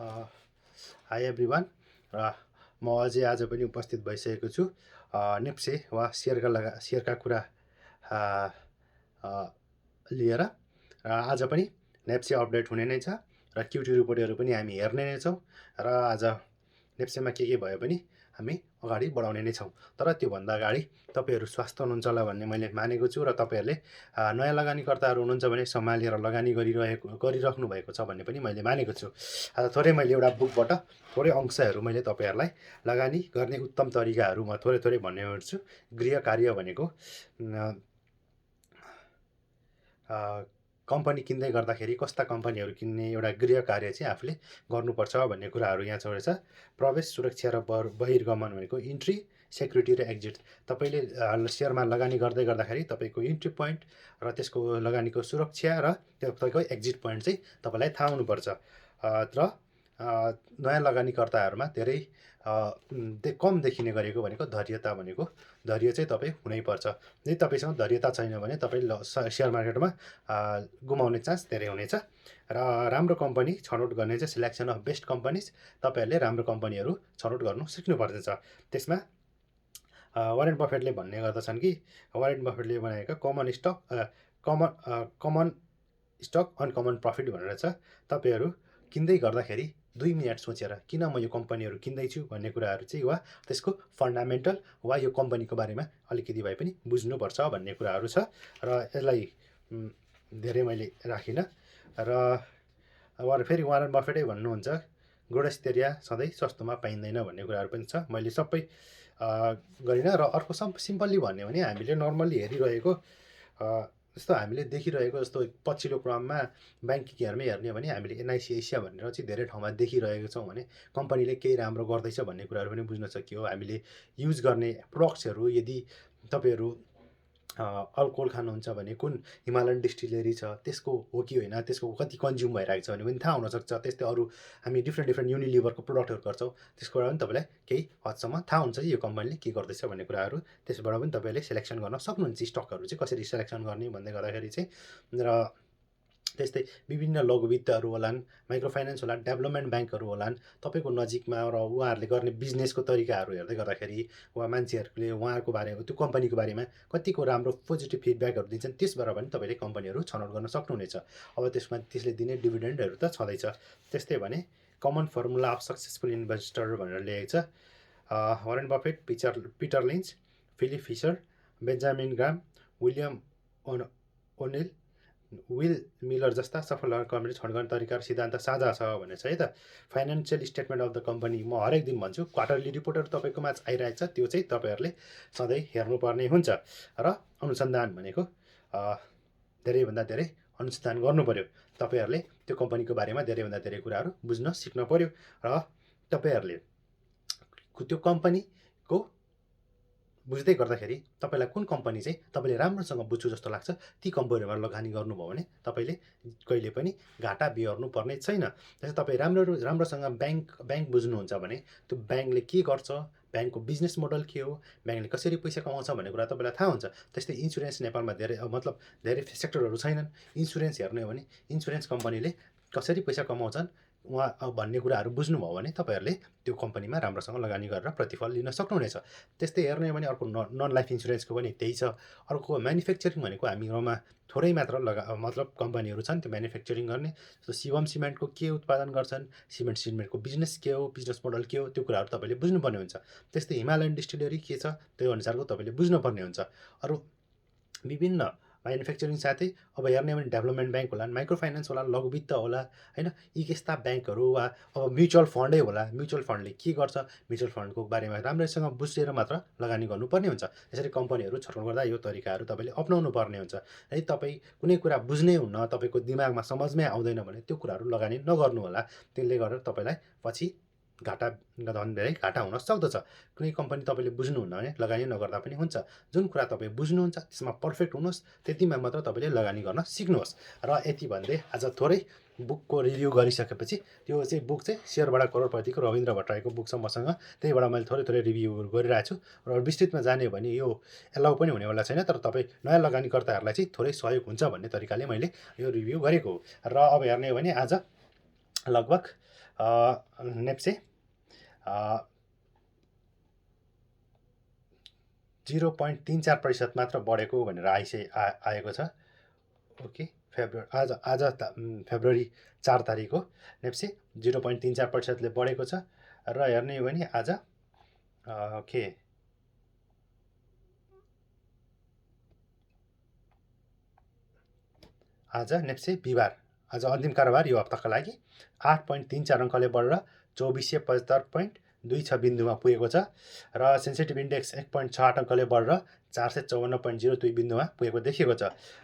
High everyone र म अझै आज पनि उपस्थित भइसकेको छु नेप्से वा सेयरका कुरा अ, अ, लिएर र आज पनि नेप्से अपडेट हुने नै छ र क्युटी रिपोर्टहरू पनि हामी हेर्ने नै छौँ र आज नेप्सेमा के भयो पनि हामी अगाडि बढाउने नै छौँ। तर त्योभन्दा अगाडि तपाईँहरू स्वस्थ हुनुहुन्छ होला भन्ने मैले मानेको छु र तपाईँहरूले नयाँ लगानीकर्ताहरू हुनुहुन्छ भने सम्हालेर लगानी गरिराख्नु भएको छ भन्ने पनि मैले मानेको छु। आज थोरै मैले एउटा बुकबाट थोरै अंशहरू मैले तपाईँहरूलाई लगानी गर्ने उत्तम तरिकाहरू म थोरै भन्ने गर्छु। गृह कार्य भनेको कम्पनी किन्दै गर्दाखेरि कस्ता कम्पनीहरू किन्ने एउटा गृह कार्य चाहिँ आफूले गर्नुपर्छ भन्ने कुराहरू यहाँ छ। प्रवेश, सुरक्षा र बहिर्गमन भनेको इन्ट्री, सेक्युरिटी र एक्जिट। तपाईँले सेयरमा लगानी गर्दै गर्दाखेरि तपाईँको इन्ट्री पोइन्ट र त्यसको लगानीको सुरक्षा र तपाईँको एक्जिट पोइन्ट चाहिँ तपाईँलाई थाहा हुनुपर्छ। र नयाँ लगानीकर्ताहरूमा धेरै कम देखिने गरेको भनेको धैर्यता भनेको धैर्य चाहिँ तपाईँ हुनैपर्छ। यदि तपाईँसँग धैर्यता छैन भने तपाईँ सेयर मार्केटमा गुमाउने चान्स धेरै हुनेछ। र राम्रो कम्पनी छनौट गर्ने चाहिँ सिलेक्सन अफ बेस्ट कम्पनीज, तपाईँहरूले राम्रो कम्पनीहरू छनौट गर्नु सिक्नुपर्दछ। त्यसमा वारेन बफेटले भन्ने गर्दछन् कि वारेन बफेटले बनाएका कमन स्टक अनकमन प्रफिट भनेर छ। तपाईँहरू किन्दै गर्दाखेरि 2 मिनट सोचेर किन म यो कम्पनीहरू किन्दैछु भन्ने कुराहरू चाहिँ वा त्यसको फन्डामेन्टल वा यो कम्पनीको बारेमा अलिकति भए पनि बुझ्नुपर्छ भन्ने कुराहरू छ। र यसलाई धेरै मैले राखिनँ। र फेरि वारेन बफेटै भन्नुहुन्छ गुणस्तरीय सधैँ सस्तोमा पाइँदैन भन्ने कुराहरू पनि छ। मैले सबै गरिनँ। र अर्को सिम्पल्ली भन्यो भने हामीले नर्मल्ली हेरिरहेको जस्तो हामीले देखिरहेको जस्तो पछिल्लो क्रममा ब्याङ्किङहरूमै हेर्ने हो भने हामीले एनआइसी एसिया भनेर चाहिँ धेरै ठाउँमा देखिरहेको छौँ भने कम्पनीले केही राम्रो गर्दैछ भन्ने कुराहरू पनि बुझ्न सकियो। हामीले युज गर्ने प्रडक्ट्सहरू यदि तपाईँहरू अल्कोहल खानुहुन्छ भने कुन हिमालयन डिस्टिलरी छ त्यसको हो कि होइन, त्यसको कति कन्ज्युम भइरहेको छ भने पनि थाहा हुनसक्छ। त्यस्तै अरू हामी डिफ्रेन्ट युनिलिभरको प्रडक्टहरू गर्छौँ, त्यसको पनि तपाईँलाई केही हदसम्म थाहा हुन्छ कि यो कम्पनीले के गर्दैछ भन्ने कुराहरू। त्यसबाट पनि तपाईँले सेलेक्सन गर्न सक्नुहुन्छ स्टकहरू चाहिँ कसरी सेलेक्सन गर्ने भन्दै गर्दाखेरि चाहिँ। र त्यस्तै विभिन्न लघु वित्तहरू होलान्, माइक्रो फाइनेन्स होलान्, डेभलपमेन्ट ब्याङ्कहरू होलान् तपाईँको नजिकमा, र उहाँहरूले गर्ने बिजनेसको तरिकाहरू हेर्दै गर्दाखेरि वा मान्छेहरूले उहाँहरूको बारेमा त्यो कम्पनीको बारेमा कतिको राम्रो पोजिटिभ फिडब्याकहरू दिन्छन्, त्यसबाट पनि तपाईँले कम्पनीहरू छनौट गर्न सक्नुहुनेछ। अब त्यसले दिने डिभिडेन्डहरू त छँदैछ। त्यस्तै भने common formula of successful investor भनेर लेखेको छ। Warren Buffett, Peter Lynch, Philip Fisher, Benjamin Graham, William O'Neil, Will Miller जस्ता सफल कम्पनी छनौट गर्ने तरिका र सिद्धान्त साझा छ भनेर छ है त। Financial statement of the company म हरेक दिन भन्छु, क्वार्टरली रिपोर्टहरू तपाईँकोमा आइरहेको छ, त्यो चाहिँ तपाईँहरूले सधैँ हेर्नुपर्ने हुन्छ। र अनुसन्धान भनेको धेरैभन्दा धेरै अनुसन्धान गर्नु पऱ्यो। तपाईँहरूले त्यो कम्पनीको बारेमा धेरैभन्दा धेरै कुराहरू बुझ्न सिक्न पऱ्यो। र तपाईँहरूले त्यो कम्पनीको बुझ्दै गर्दाखेरि तपाईँलाई कुन कम्पनी चाहिँ तपाईँले राम्रोसँग बुझ्छु जस्तो लाग्छ ती कम्पनीहरूमा लगानी गर्नुभयो भने तपाईँले कहिले पनि घाटा बिहोर्नु पर्ने छैन। जस्तै तपाईँ राम्रोसँग ब्याङ्क बुझ्नुहुन्छ भने त्यो ब्याङ्कले के गर्छ, ब्याङ्कको बिजनेस मोडल के हो, ब्याङ्कले कसरी पैसा कमाउँछ भन्ने कुरा तपाईँलाई थाहा हुन्छ। त्यस्तै इन्सुरेन्स नेपालमा धेरै सेक्टरहरू छैनन्। इन्सुरेन्स हेर्ने हो भने इन्सुरेन्स कम्पनीले कसरी पैसा कमाउँछन् भन्ने कुराहरू बुझ्नुभयो भने तपाईँहरूले त्यो कम्पनीमा राम्रोसँग लगानी गरेर प्रतिफल लिन सक्नुहुनेछ। त्यस्तै हेर्ने हो भने अर्को नन लाइफ इन्सुरेन्सको पनि त्यही छ। अर्को म्यानुफ्याक्चरिङ भनेको हामीहरूमा थोरै मात्र कम्पनीहरू छन् त्यो म्यानुफ्याक्चरिङ गर्ने। जस्तो शिवम सिमेन्टको के उत्पादन गर्छन्, सिमेन्टको बिजनेस के हो, बिजनेस मोडल के हो, त्यो कुराहरू तपाईँले बुझ्नुपर्ने हुन्छ। त्यस्तै हिमालयन डिस्टिलरी के छ त्यो अनुसारको तपाईँले बुझ्नुपर्ने हुन्छ। अरू विभिन्न म्यानुफ्याक्चरिङ साथै अब हेर्ने हो भने डेभलपमेन्ट ब्याङ्क होला, माइक्रो फाइनेन्स होला, लघु वित्त होला होइन, यी यस्ता ब्याङ्कहरू वा अब म्युचुअल फन्डै होला। म्युचुअल फन्डले के गर्छ, म्युचुअल फन्डको बारेमा राम्रैसँग बुझेर मात्र लगानी गर्नुपर्ने हुन्छ। त्यसरी कम्पनीहरू छनौट गर्दा यो तरिकाहरू तपाईँले अपनाउनु पर्ने हुन्छ। है तपाईँ कुनै कुरा बुझ्नै हुन्न, तपाईँको दिमागमा समझमै आउँदैन भने त्यो कुराहरू लगानी नगर्नु होला। त्यसले गर्दा तपाईँलाई पछि झन् धेरै घाटा हुन सक्दछ। कुनै कम्पनी तपाईँले बुझ्नुहुन्न भने लगानी नगर्दा पनि हुन्छ। जुन कुरा तपाईँ बुझ्नुहुन्छ त्यसमा पर्फेक्ट हुनुहोस्, त्यतिमा मात्र तपाईँले लगानी गर्न सिक्नुहोस्। र यति भन्दै आज थोरै बुकको रिभ्यू गरिसकेपछि, त्यो चाहिँ बुक चाहिँ सेयरबाट करोडपतिको रविन्द्र भट्टराईको बुक छ मसँग, त्यहीबाट मैले थोरै रिभ्यूहरू गरिरहेको छु। र विस्तृतमा जाने हो भने यो एलाउ पनि हुनेवाला छैन, तर तपाईँ नयाँ लगानीकर्ताहरूलाई चाहिँ थोरै सहयोग हुन्छ भन्ने तरिकाले मैले यो रिभ्यू गरेको हो। र अब हेर्ने हो भने आज लगभग नेप्से 0.34% मात्र बढेको भनेर आएको छ। ओके, आज फेब्रुअरी 4 तारिक हो। नेप्से 0.34%ले बढेको छ र हेर्ने हो भने आज ओके आज नेप्से बिहिबार आज अन्तिम कारोबार यो हप्ताका लागि 8.34 अङ्कले बढेर 2475.26 बिन्दुमा पुगेको छ र सेन्सिटिभ इन्डेक्स 1.68 अङ्कले बढेर 454.02 बिन्दुमा पुगेको देखिएको छ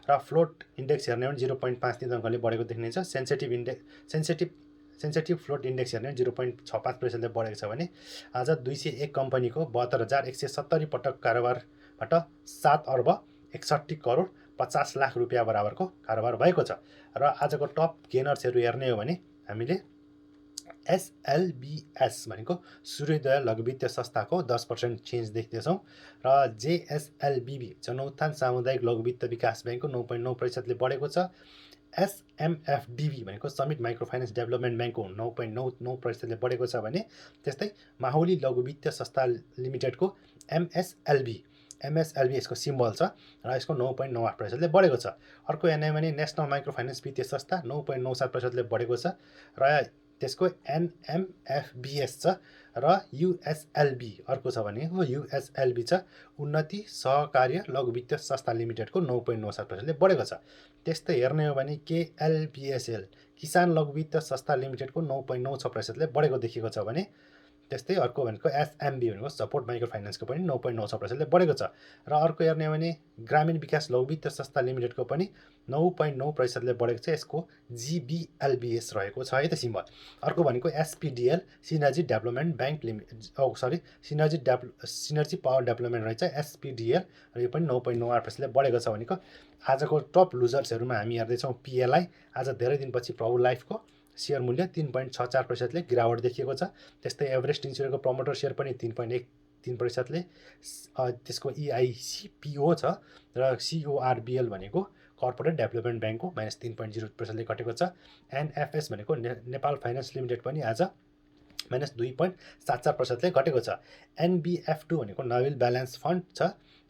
र फ्लोट इन्डेक्स हेर्ने हो भने 0.53 अङ्कले बढेको देखिनेछ। सेन्सिटिभ फ्लोट इन्डेक्स हेर्ने 0.65%ले बढेको छ भने आज 201 कम्पनीको 72,170 पटक कारोबारबाट 7 अर्ब 61 करोड 50 लाख रुपियाँ बराबरको कारोबार भएको छ र आजको टप गेनर्सहरू हेर्ने हो भने हामीले SLBS भनेको सूर्योदय लघु वित्तीय संस्थाको 10% चेन्ज देख्दैछौँ र JSLBB जनउत्थान सामुदायिक लघु वित्त विकास ब्याङ्कको 9.9%ले बढेको छ। SMFDB भनेको समिट माइक्रो फाइनेन्स डेभलपमेन्ट ब्याङ्कको 9.99%ले बढेको छ भने त्यस्तै माहुली लघु वित्तीय संस्था लिमिटेडको MSLB यसको सिम्बल छ र यसको 9.98%ले बढेको छ। अर्को हेर्ने भने नेसनल माइक्रो फाइनेन्स वित्तीय संस्था 9.97%ले बढेको छ र त्यसको NMFBS छ र USLB अर्को छ भने USLB छ उन्नति सहकार्य लघु वित्तीय संस्था लिमिटेडको 9.97%ले बढेको छ। त्यस्तै हेर्ने हो भने KLPSL किसान लघु वित्तीय संस्था लिमिटेडको 9.96%ले बढेको देखिएको छ भने त्यस्तै अर्को भनेको SMB भनेको सपोर्ट माइक्रो फाइनेन्सको पनि 9.96%ले बढेको छ र अर्को हेर्ने हो भने ग्रामीण विकास लघु वित्त संस्था लिमिटेडको पनि 9.9%ले बढेको छ। यसको GBLBS रहेको छ है त सिम्बल। अर्को भनेको SPDL synergy development bank synergy power development रहेछ SPDL र यो पनि 9.98%ले बढेको छ भनेको आजको टप लुजर्सहरूमा हामी हेर्दैछौँ PLI आज धेरै दिनपछि प्रभु लाइफको सेयर मूल्य 3.64%ले गिरावट देखिएको छ। त्यस्तै एभरेस्ट इन्स्योरेन्सको प्रमोटर सेयर पनि 3.13%ले त्यसको EICPO छ र CORBL भनेको कर्पोरेट डेभलपमेन्ट ब्याङ्कको -3.0%ले घटेको छ। NFS भनेको नेपाल फाइनेन्स लिमिटेड पनि आज -2.74%ले घटेको छ। NBF2 भनेको नोबेल ब्यालेन्स फन्ड छ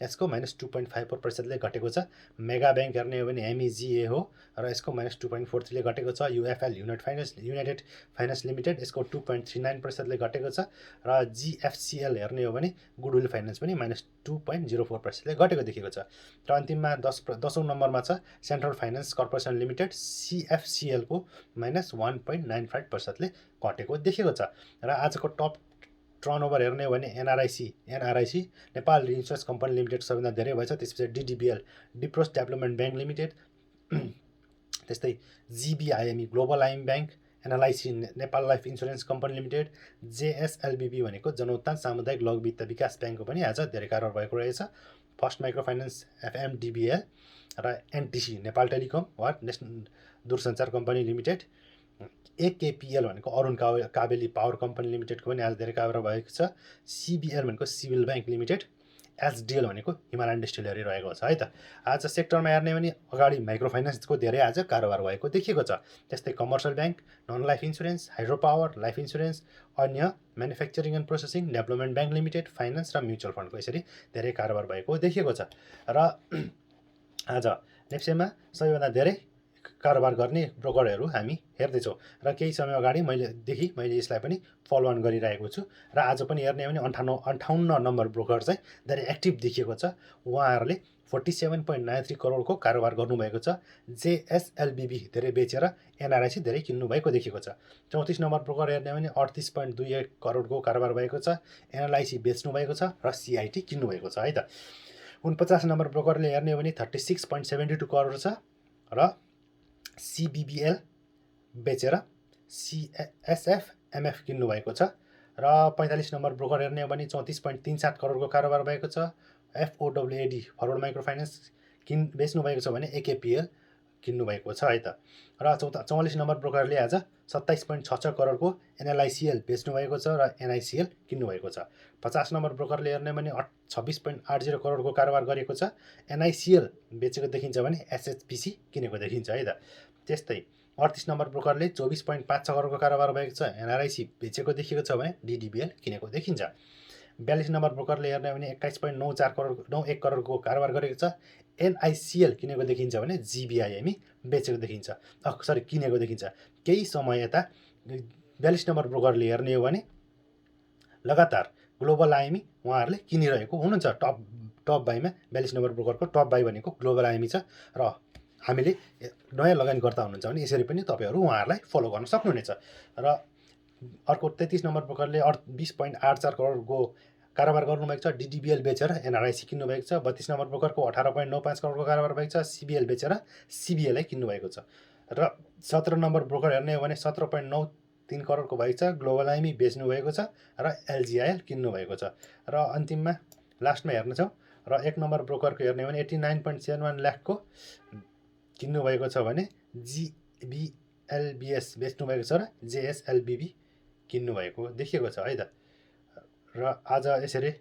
यसको -2.54%ले घटेको छ। मेगा ब्याङ्क हेर्ने हो भने MEGA हो र यसको -2.43ले घटेको छ। UFL युनाइटेड फाइनेन्स लिमिटेड यसको 2.39%ले घटेको छ र GFCL हेर्ने हो भने गुडविल फाइनेन्स पनि -2.04%ले घटेको देखिएको छ। र अन्तिममा 10औं नम्बरमा छ central finance corporation limited CFCL को -1.95%ले घटेको देखिएको छ। र आजको टप टर्नओभर हेर्ने हो भने NRIC Nepal insurance company limited सबैभन्दा धेरै भएछ। त्यसपछि DDBL डिप्रोस डेभलपमेन्ट ब्याङ्क लिमिटेड त्यस्तै GBIME global I'm bank NLIC Nepal life insurance company limited JSLBB भनेको जनउत्थान सामुदायिक लघु वित्त विकास ब्याङ्कको पनि आज धेरै कारोबार भएको रहेछ। फर्स्ट माइक्रो फाइनेन्स FMDBL र NTC नेपाल टेलिकम वा नेसनल दूरसञ्चार कम्पनी लिमिटेड AKPL भनेको अरुण काबेली पावर कम्पनी लिमिटेडको पनि आज धेरै कारोबार भएको छ। CBL भनेको सिभिल ब्याङ्क लिमिटेड SDL भनेको हिमालयन डिस्टिलरी रहेको छ है त। आज सेक्टरमा हेर्ने भने अगाडि माइक्रो फाइनेन्सको धेरै आज कारोबार भएको देखिएको छ। त्यस्तै commercial bank non life insurance hydro power life insurance अन्य manufacturing and processing development bank limited finance र म्युचुअल फन्डको यसरी धेरै कारोबार भएको देखिएको छ। र आज नेप्सेमा सबैभन्दा धेरै कारोबार गर्ने ब्रोकरहरू हामी हेर्दैछौँ र केही समय अगाडि मैले यसलाई पनि फलो अन गरिरहेको छु र आज पनि हेर्ने हो भने 58 नम्बर ब्रोकर चाहिँ धेरै एक्टिभ देखिएको छ। उहाँहरूले 47.93 करोडको कारोबार गर्नुभएको छ। JSLBB धेरै बेचेर NRIC धेरै किन्नुभएको देखिएको छ। 34 नम्बर ब्रोकर हेर्ने हो भने 38.21 करोडको कारोबार भएको छ। NLIC बेच्नुभएको छ र CIT किन्नुभएको छ है त। 49 नम्बर ब्रोकरले हेर्ने हो भने 36.72 करोड छ र CBBL बेचेर SFMF किन्नुभएको छ र 45 नम्बर ब्रोकर हेर्ने हो भने 34.37 करोडको कारोबार भएको छ। FOWAD फरवर्ड माइक्रो फाइनेन्स बेच्नुभएको छ भने AKPL किन्नुभएको छ है त। र 44 नम्बर ब्रोकरले आज 27.66 करोडको NLICL बेच्नुभएको छ र NICL किन्नुभएको छ। 50 नम्बर ब्रोकरले हेर्ने भने 26.80 करोडको कारोबार गरेको छ। NICL बेचेको देखिन्छ भने SHPC किनेको देखिन्छ है त। त्यस्तै 38 नम्बर ब्रोकरले 24.5 करोडको कारोबार भएको छ। एनआरआइसी बेचेको देखिएको छ भने डिडिबिएल किनेको देखिन्छ। 42 नम्बर ब्रोकरले हेर्ने भने 21.94 करोड 91 करोडको कारोबार गरेको छ। एनआइसिएल किनेको देखिन्छ भने जिबिआइएमई बेचेको देखिन्छ, किनेको देखिन्छ। केही समय यता 42 नम्बर ब्रोकरले हेर्ने हो भने लगातार ग्लोबल आइएमई उहाँहरूले किनिरहेको हुनुहुन्छ। टप बाईमा 42 नम्बर ब्रोकरको टप बाई भनेको ग्लोबल आइएमई छ र हामीले नयाँ लगानीकर्ता हुनुहुन्छ भने यसरी पनि तपाईँहरू उहाँहरूलाई फलो गर्न सक्नुहुनेछ। र अर्को 33 नम्बर ब्रोकरले 20.84 करोडको कारोबार गर्नुभएको छ। डिडिबिएल बेचेर एनआरआइसी किन्नुभएको छ। 32 नम्बर ब्रोकरको 18.95 करोडको कारोबार भएको छ। सिबिएल बेचेर सिबिएललाई किन्नुभएको छ। र 17 नम्बर ब्रोकर हेर्ने हो भने 17.93 करोडको भएको छ। ग्लोबल आइएमई बेच्नुभएको छ र एलजिआइएल किन्नुभएको छ। र अन्तिममा लास्टमा हेर्नेछौँ र 1 नम्बर ब्रोकरको हेर्ने हो भने 89.71 लाखको किन्नुभएको छ भने जिबिएलबिएस बेच्नुभएको छ र जेएसएलबिबी किन्नुभएको देखिएको छ है त। र आज यसरी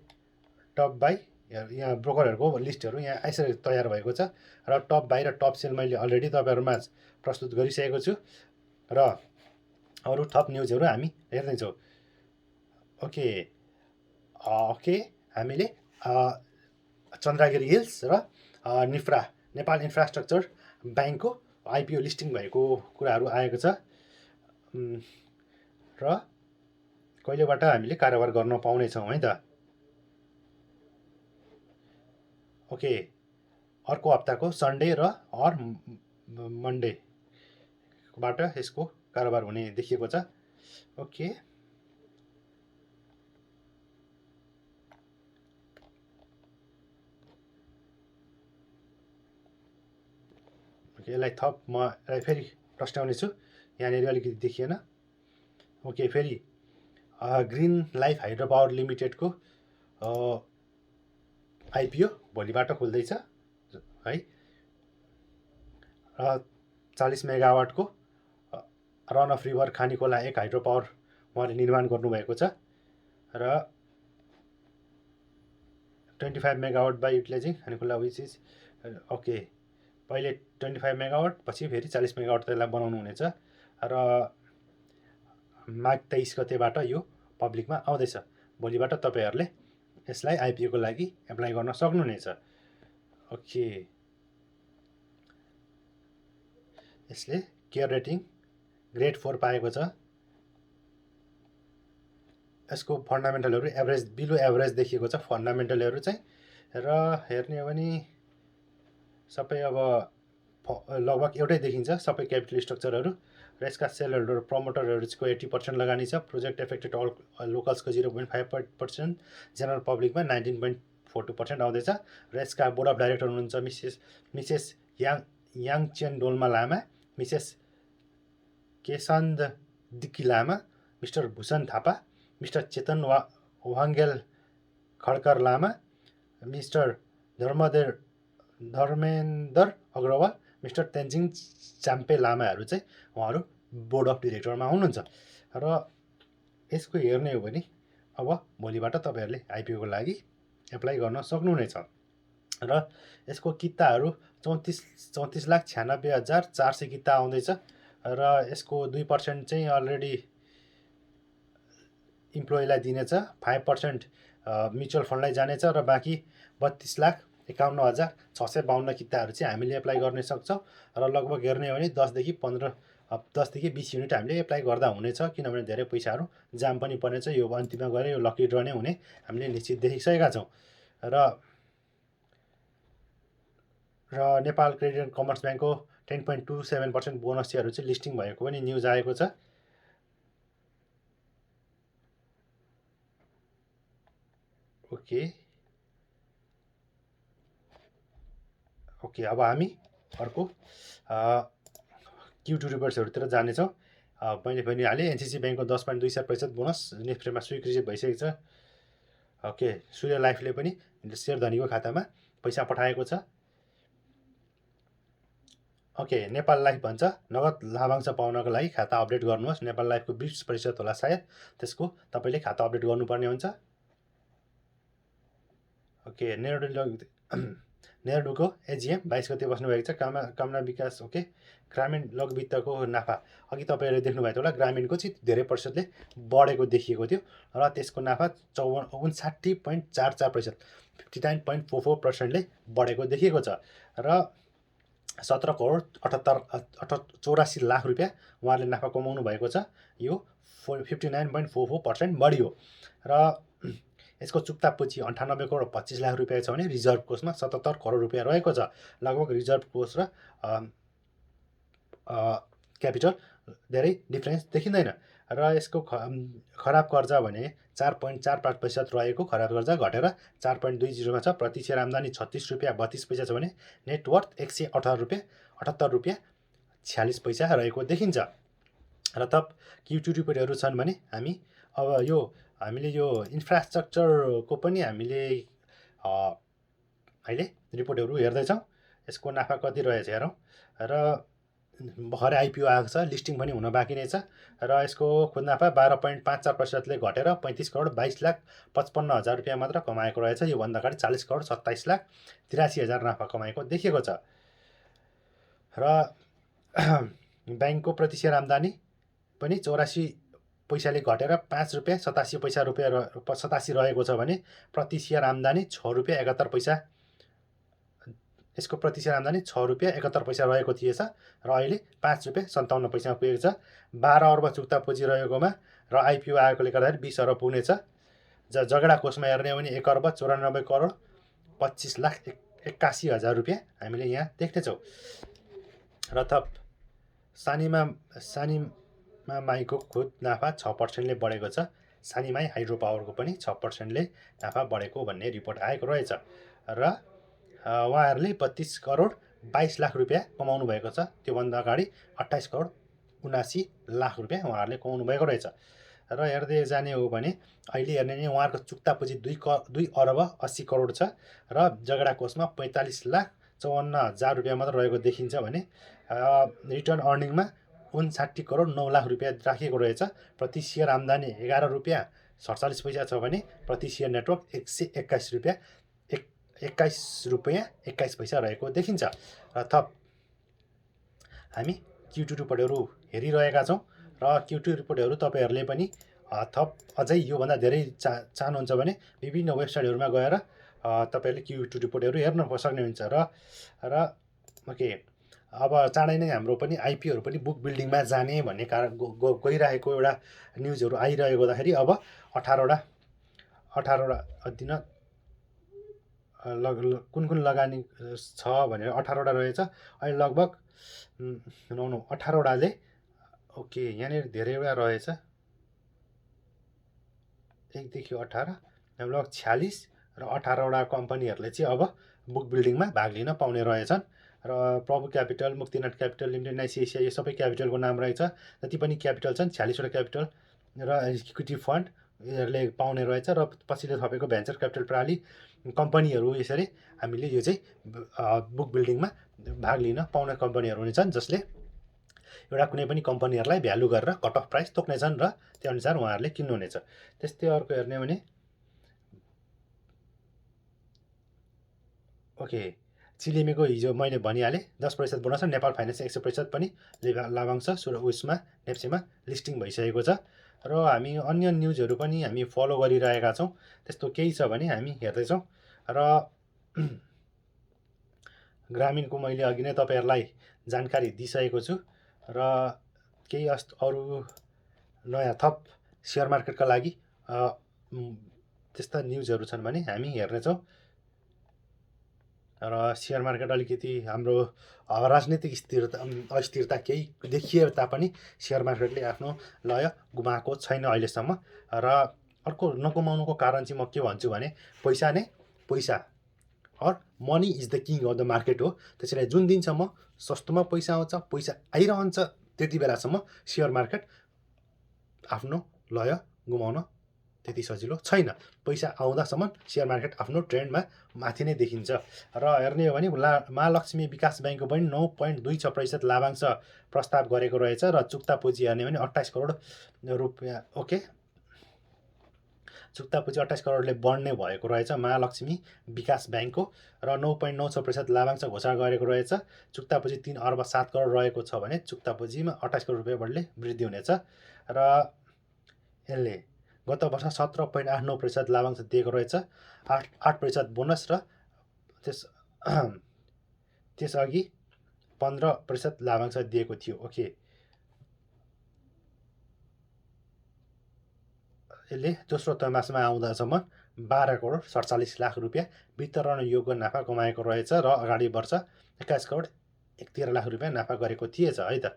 टप बाई यहाँ ब्रोकरहरूको लिस्टहरू यहाँ यसरी तयार भएको छ र टप बाई र टप सेल मैले अलरेडी तपाईँहरूमा प्रस्तुत गरिसकेको छु र अरू थप न्युजहरू हामी हेर्दैछौँ। ओके हामीले चन्द्रगिरी हिल्स र निफ्रा नेपाल इन्फ्रास्ट्रक्चर ब्याङ्कको आइपिओ लिस्टिङ भएको कुराहरू आएको छ र कहिलेबाट हामीले कारोबार गर्न पाउनेछौँ है त। ओके, अर्को हप्ताको सन्डे र मन्डेबाट यसको कारोबार हुने देखिएको छ। ओके, यसलाई म यसलाई फेरि प्रस्ट्याउने छु, यहाँनिर अलिकति देखिएन। ओके, फेरि ग्रिन लाइफ हाइड्रो पावर लिमिटेडको आइपिओ भोलिबाट खुल्दैछ है। 40 मेगावाटको run of river Khanikhola 1 hydro power उहाँले निर्माण गर्नुभएको छ र 25 megawatt by utilising Khanikhola which is okay, पहिले 25 मेगावाट पछि फेरि 40 मेगावाट त्यसलाई बनाउनु हुनेछ र माघ 23 गतेबाट यो पब्लिकमा आउँदैछ। भोलिबाट तपाईँहरूले यसलाई आइपिओको लागि एप्लाई गर्न सक्नुहुनेछ। ओके, यसले केयर रेटिङ ग्रेड 4 पाएको छ। यसको फन्डामेन्टलहरू एभरेज बिलो एभरेज देखिएको छ फन्डामेन्टलहरू चाहिँ। र हेर्ने हो भने सबै अब लगभग एउटै देखिन्छ सबै क्यापिटल स्ट्रक्चरहरू र यसका सेयर होल्डर प्रमोटरहरूको 80% लगानी छ। प्रोजेक्ट एफेक्टेड अल लोकल्सको 0.5%, जेनरल पब्लिकमा 19.42% आउँदैछ र यसका बोर्ड अफ डाइरेक्टर हुनुहुन्छ मिसेस याङचेन डोल्मा लामा, मिसेस केसान्द दिक्की लामा, मिस्टर भूषण थापा, मिस्टर चेतन वाङ्गेल खड्कर लामा, मिस्टर धर्मेन्दर अग्रवाल, मिस्टर तेन्जिङ चाम्पे लामाहरू चाहिँ उहाँहरू बोर्ड अफ डिरेक्टरमा हुनुहुन्छ। र यसको हेर्ने हो भने अब भोलिबाट तपाईँहरूले आइपिओको लागि एप्लाई गर्न सक्नुहुनेछ र यसको किताहरू 34,96,400 किता आउँदैछ र यसको 2% चाहिँ अलरेडी इम्प्लोइलाई दिनेछ, 5% म्युचुअल फन्डलाई जानेछ र बाँकी 32,51,652 किताहरू चाहिँ हामीले एप्लाई गर्न सक्छौँ र लगभग हेर्ने हो भने 10देखि 20 युनिट हामीले एप्लाई गर्दा हुनेछ, किनभने धेरै पैसाहरू जाम पनि पर्नेछ। यो अन्तिममा गएर यो लकी ड्र नै हुने हामीले निश्चित देखिसकेका छौँ र नेपाल क्रेडिट एन्ड कमर्स ब्याङ्कको 10.27% बोनस सेयरहरू चाहिँ लिस्टिङ भएको पनि न्युज आएको छ। ओके, अब हामी अर्को Q2 रिपोर्ट्सहरूतिर जानेछौँ। मैले भनिहालेँ एनसिसी ब्याङ्कको 10.27% बोनस नेफ्रेमा स्वीकृत भइसकेको छ। ओके, सूर्य लाइफले पनि शेयर धनीको खातामा पैसा पठाएको छ। ओके, नेपाल लाइफ भन्छ नगद लाभांश पाउनको लागि खाता अपडेट गर्नुहोस्। नेपाल लाइफको 20% होला सायद, त्यसको तपाईँले खाता अपडेट गर्नुपर्ने हुन्छ। ओके, नेहरुको एजिएम 22 गते बस्नुभएको छ। कामना विकास ओके। ग्रामीण लघु वित्तको नाफा अघि तपाईँहरूले देख्नुभएको होला, ग्रामीणको चाहिँ धेरै प्रतिशतले बढेको देखिएको थियो र त्यसको नाफा 59.44%, 59.44%ले बढेको देखिएको छ र 17 करोड 84 लाख रुपियाँ उहाँहरूले नाफा कमाउनु भएको छ। यो 59.44% बढी हो र यसको चुक्ता पुँजी 98 करोड 25 लाख रुपियाँ छ भने रिजर्भ कोषमा 77 करोड रुपियाँ रहेको छ। लगभग रिजर्भ कोष र क्यापिटल धेरै डिफ्रेन्स देखिँदैन र यसको खराब कर्जा भने 4.45% रहेको खराब कर्जा घटेर 4.20 छ। प्रति सेयर आम्दानी 36 रुपियाँ 32 पैसा छ भने नेटवर्थ 178 रुपियाँ 46 पैसा रहेको देखिन्छ। र थप Q2 रिपोर्टहरू छन् भने हामीले यो इन्फ्रास्ट्रक्चरको पनि हामीले अहिले रिपोर्टहरू हेर्दैछौँ। यसको नाफा कति रहेछ हेरौँ। र भर्खरै आइपिओ आएको छ, लिस्टिङ पनि हुन बाँकी नै छ र यसको खुद नाफा 12.54%ले घटेर 35 करोड 22 लाख 55 हजार रुपियाँ मात्र कमाएको रहेछ। योभन्दा अगाडि 40 करोड 27 लाख 83 हजार नाफा कमाएको देखिएको छ। र ब्याङ्कको प्रति सेयर आम्दानी पनि 84 पैसाले घटेर 5 रुपियाँ 87 रहेको छ भने प्रति सेयर आम्दानी 6 रुपियाँ 71 पैसा, यसको प्रति सेयर आम्दानी 6 रुपियाँ 71 पैसा रहेको थिएछ र अहिले 5 रुपियाँ 57 पैसामा पुगेको छ। 12 अर्ब चुक्ता पुँजी रहेकोमा र आइपिओ आएकोले गर्दाखेरि 20 अर्ब पुग्नेछ। झगडा कोषमा हेर्ने हो भने 1 अर्ब 94 करोड 25 लाख 81 हजार रुपियाँ हामीले यहाँ देख्नेछौँ। र थप सानीमा माईको खुद नाफा 6%ले बढेको छ। सानीमाई हाइड्रो पावरको पनि 6%ले नाफा बढेको भन्ने रिपोर्ट आएको रहेछ र उहाँहरूले 32 करोड 22 लाख रुपियाँ कमाउनु भएको छ। त्योभन्दा अगाडि 28 करोड 79 लाख रुपियाँ उहाँहरूले कमाउनु भएको रहेछ। र हेर्दै जाने हो भने अहिले हेर्ने नै उहाँहरूको चुक्ता पुँजी 2 अर्ब 80 करोड छ र झगडा कोषमा 45 लाख 54 हजार रुपियाँ मात्र रहेको देखिन्छ भने रिटर्न अर्निङमा 59 करोड 9 लाख रुपियाँ राखिएको रहेछ। प्रति सेयर आम्दानी 11 रुपियाँ 47 पैसा छ भने प्रति सेयर नेटवर्क 121 रुपियाँ 21 पैसा रहेको देखिन्छ। र थप हामी Q2 रिपोर्टहरू हेरिरहेका छौँ र Q2 रिपोर्टहरू तपाईँहरूले पनि थप अझै योभन्दा धेरै चाहनुहुन्छ भने विभिन्न वेबसाइटहरूमा गएर तपाईँहरूले Q2 रिपोर्टहरू हेर्न सक्ने हुन्छ। र ओके, अब चाँडै नै हाम्रो पनि आइपिओहरू पनि बुक बिल्डिङमा जाने भन्ने कारण गइरहेको एउटा न्युजहरू आइरहेको हुँदाखेरि अब 18वटा दिन कुन लगानी छ भनेर 18वटा रहेछ। अहिले लगभग 18वटाले ओके, यहाँनिर धेरैवटा रहेछ, 1 देखि 18 लगभग 46 र 18वटा कम्पनीहरूले चाहिँ अब बुक बिल्डिङमा भाग लिन पाउने रहेछन्। र प्रभु capital, Muktinath capital limited, ICICI यो सबै क्यापिटलको नाम रहेछ। जति पनि क्यापिटल छन् 46वटा क्यापिटल र इक्विटी फन्ड यिनीहरूले पाउने रहेछ र पछिले थपेको भेन्चर क्यापिटल प्रणाली कम्पनीहरू यसरी हामीले यो चाहिँ बुक बिल्डिङमा भाग लिन पाउने कम्पनीहरू हुनेछन्, जसले एउटा कुनै पनि कम्पनीहरूलाई भ्यालु गरेर कट अफ प्राइस तोक्नेछन् र त्यो अनुसार उहाँहरूले किन्नुहुनेछ। त्यस्तै अर्को हेर्ने हो भने ओके, चिलिमेको हिजो मैले भनिहालेँ 10% बोनस र नेपाल फाइनेन्स 100% पनि लाभांश उसमा नेप्सेमा लिस्टिङ भइसकेको छ। र हामी अन्य न्युजहरू पनि हामी फलो गरिरहेका छौँ। त्यस्तो केही छ भने हामी हेर्दैछौँ। र ग्रामीणको मैले अघि नै तपाईँहरूलाई जानकारी दिइसकेको छु र केही अरू नयाँ थप सेयर मार्केटका लागि त्यस्ता न्युजहरू छन् भने हामी हेर्नेछौँ। र सेयर मार्केट अलिकति हाम्रो राजनीतिक अस्थिरता केही देखिए तापनि सेयर मार्केटले आफ्नो लय गुमाएको छैन अहिलेसम्म। र अर्को नगुमाउनुको कारण चाहिँ म के भन्छु भने पैसा or money is the king of the market हो। त्यसैले जुन दिनसम्म सस्तोमा पैसा आउँछ, पैसा आइरहन्छ, त्यति बेलासम्म सेयर मार्केट आफ्नो लय गुमाउन त्यति सजिलो छैन। पैसा आउँदासम्म सेयर मार्केट आफ्नो ट्रेन्डमा माथि नै देखिन्छ। र हेर्ने हो भने महालक्ष्मी विकास ब्याङ्कको पनि 9.26% लाभांश प्रस्ताव गरेको रहेछ र चुक्ता पुँजी हेर्ने हो भने 28 करोड रुपियाँ ओके चुक्ता पुँजी 28 करोडले बढ्ने भएको रहेछ महालक्ष्मी विकास ब्याङ्कको र 9.96% लाभांश घोषणा गरेको रहेछ। चुक्ता पुँजी 3 अर्ब 7 करोड रहेको छ भने चुक्ता पुँजीमा 28 करोड रुपियाँ बढीले वृद्धि हुनेछ र यसले गत वर्ष 17.89% लाभांश दिएको रहेछ। 8% बोनस र त्यसअघि 15% लाभांश दिएको थियो। ओके, यसले दोस्रो त्रैमासमा आउँदासम्म 12 करोड 47 लाख रुपियाँ वितरण योग्य नाफा कमाएको रहेछ र अगाडि वर्ष 21 करोड 13 लाख रुपियाँ नाफा गरेको थिएछ है त।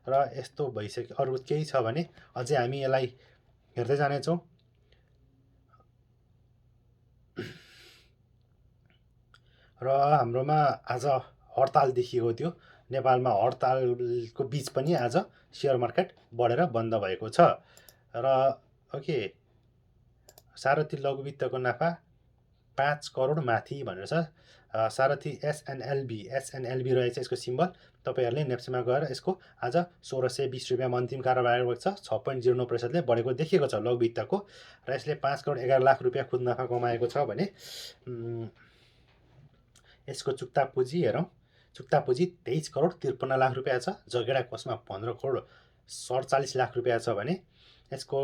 र यस्तो भइसक्यो। अरू केही छ भने अझै हामी यसलाई हेर्दै जानेछौँ। र हाम्रोमा आज हडताल देखिएको थियो। नेपालमा हडतालको बीच पनि आज सेयर मार्केट बढेर बन्द भएको छ। र ओके, सारथी लघुवित्तको नाफा 5 करोड माथि भनेर छ। सारथी एसएनएलबी रहेछ यसको सिम्बल। तपाईँहरूले नेप्सीमा गएर यसको आज 1620 रुपियाँमा अन्तिम कारोबार भएको छ। 6.09%ले बढेको देखिएको छ लघुवित्तको र यसले 5 करोड 11 लाख रुपियाँ खुद नाफा कमाएको छ भने यसको चुक्ता पुँजी हेरौँ। चुक्ता पुँजी 23 करोड 53 लाख रुपियाँ छ। जगेडा कोषमा 15 करोड 47 लाख रुपियाँ छ भने यसको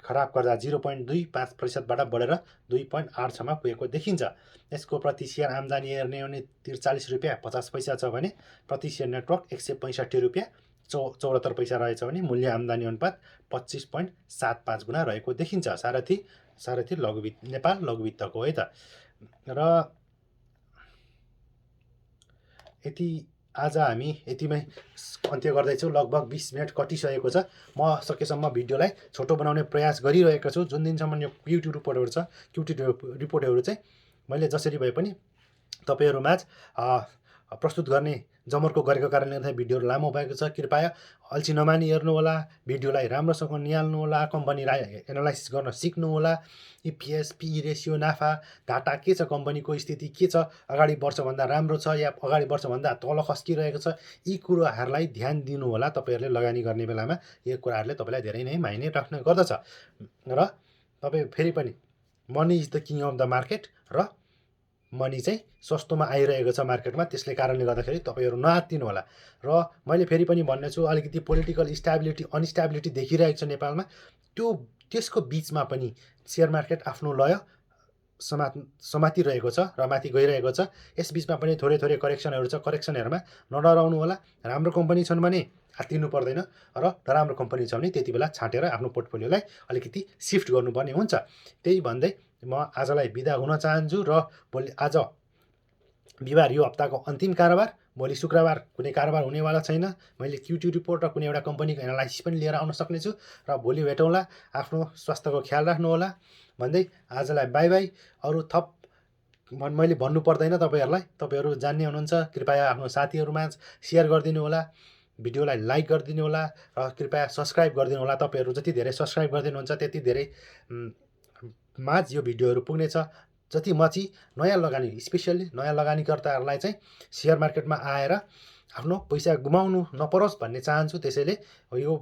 खराब कर्जा 0.25%बाट बढेर 2.86मा पुगेको देखिन्छ। यसको प्रति सेयर आम्दानी हेर्ने हो भने 43 रुपियाँ 50 पैसा छ भने प्रति सेयर नेटवर्क 165 रुपियाँ 74 पैसा रहेछ भने मूल्य आम्दानी अनुपात 25.75 गुणा रहेको देखिन्छ। सारथी लघुवित्त नेपाल लघुवित्तको है त। र यति आज हामी यतिमै अन्त्य गर्दैछौँ। लगभग 20 मिनट कटिसकेको छ। म सकेसम्म भिडियोलाई छोटो बनाउने प्रयास गरिरहेको छु। जुन दिनसम्म यो क्युटी रिपोर्टहरू चाहिँ मैले जसरी भए पनि तपाईँहरूमाझ प्रस्तुत गर्ने जमर्को गरेको कारणले गर्दा भिडियोहरू लामो भएको छ। कृपया अल्छी नमानी हेर्नुहोला, भिडियोलाई राम्रोसँग निहाल्नुहोला, कम्पनीलाई एनालाइसिस गर्न सिक्नुहोला। इपिएस, पी रेसियो, नाफा घाटा के छ, कम्पनीको स्थिति के छ, अगाडि वर्षभन्दा राम्रो छ या अगाडि वर्षभन्दा तल खस्किरहेको छ, यी कुराहरूलाई ध्यान दिनुहोला। तपाईँहरूले लगानी गर्ने बेलामा यो कुराहरूले तपाईँलाई धेरै नै मायने राख्ने गर्दछ। र तपाईँ फेरि पनि money is the king of the market र मनी चाहिँ सस्तोमा आइरहेको छ मार्केटमा। त्यसले कारणले गर्दाखेरि तपाईँहरू नआत्तिनु होला। र मैले फेरि पनि भन्नेछु, अलिकति पोलिटिकल अनस्टेबिलिटी देखिरहेको छ नेपालमा। त्यसको बिचमा पनि सेयर मार्केट आफ्नो लय समातिरहेको छ र माथि गइरहेको छ। यस बिचमा पनि थोरै करेक्सनहरू छ। करेक्सनहरूमा नडराउनु होला। राम्रो कम्पनी छन् भने आत्तिनु पर्दैन र नराम्रो कम्पनी छ भने त्यति बेला छाँटेर आफ्नो पोर्टफोलियोलाई अलिकति सिफ्ट गर्नुपर्ने हुन्छ। त्यही भन्दै म आजलाई बिदा हुन चाहन्छु। र भोलि आज बिहिबार यो हप्ताको अन्तिम कारोबार, भोलि शुक्रबार कुनै कारोबार हुनेवाला छैन। मैले क्युटी रिपोर्ट र कुनै एउटा कम्पनीको एनालाइसिस पनि लिएर आउन सक्नेछु। र भोलि भेटौँला। आफ्नो स्वास्थ्यको ख्याल राख्नुहोला भन्दै आजलाई बाई बाई। अरू थप मैले भन्नु पर्दैन तपाईँहरूलाई, तपाईँहरू जान्ने हुनुहुन्छ। कृपया आफ्नो साथीहरूमाझ सेयर गरिदिनु होला, भिडियोलाई लाइक गरिदिनु होला र कृपया सब्सक्राइब गरिदिनु होला। तपाईँहरू जति धेरै सब्सक्राइब गरिदिनुहुन्छ त्यति धेरै माझ यो भिडियोहरू पुग्नेछ। जति मची नयाँ लगानी, स्पेसल्ली नयाँ लगानीकर्ताहरूलाई चाहिँ सेयर मार्केटमा आएर आफ्नो पैसा गुमाउनु नपरोस् भन्ने चाहन्छु। त्यसैले यो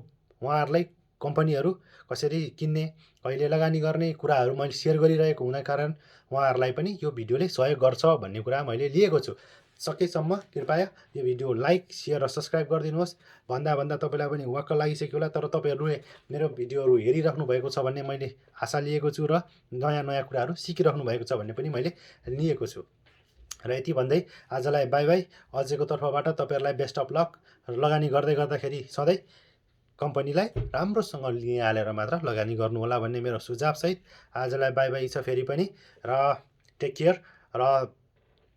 उहाँहरूलाई कम्पनीहरू कसरी किन्ने, कहिले लगानी गर्ने कुराहरू मैले सेयर गरिरहेको हुनाका कारण उहाँहरूलाई पनि यो भिडियोले सहयोग गर्छ भन्ने कुरा मैले लिएको छु। सकेसम्म कृपया यो भिडियो लाइक, सेयर र सब्सक्राइब गरिदिनुहोस्। भन्दा तपाईँलाई पनि वाक्क लागिसक्यो होला। तर तपाईँहरूले मेरो भिडियोहरू हेरिराख्नु भएको छ भन्ने मैले आशा लिएको छु र नयाँ कुराहरू सिकिराख्नु भएको छ भन्ने पनि मैले लिएको छु। र यति भन्दै आजलाई बाई बाई। अझैको तर्फबाट तपाईँहरूलाई बेस्ट अफ लक। लगानी गर्दाखेरि सधैँ कम्पनीलाई राम्रोसँग निहालेर मात्र लगानी गर्नुहोला भन्ने मेरो सुझावसहित आजलाई बाई बाई छ फेरि पनि। र टेक केयर। र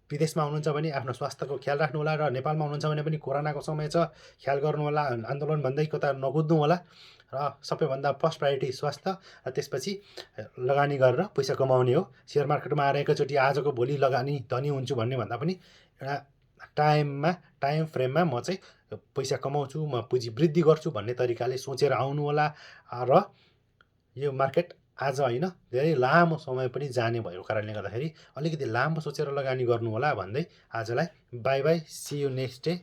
विदेशमा हुनुहुन्छ भने आफ्नो स्वास्थ्यको ख्याल राख्नुहोला र नेपालमा हुनुहुन्छ भने पनि कोरोनाको समय छ, ख्याल गर्नुहोला। आन्दोलन भन्दै कता नकुद्नु होला र सबैभन्दा फर्स्ट प्रायोरिटी स्वास्थ्य र त्यसपछि लगानी गरेर पैसा कमाउने हो। सेयर मार्केटमा आएर एकैचोटि आजको भोलि लगानी धनी हुन्छु भन्ने भन्दा पनि एउटा टाइम फ्रेममा म चाहिँ पैसा कमाउँछु, म पुँजी वृद्धि गर्छु भन्ने तरिकाले सोचेर आउनु होला। र यो मार्केट आज होइन, धेरै लामो समय पनि जाने भएको कारणले गर्दाखेरि अलिकति लामो सोचेर लगानी गर्नु होला भन्दै आजलाई bye bye. See you next day.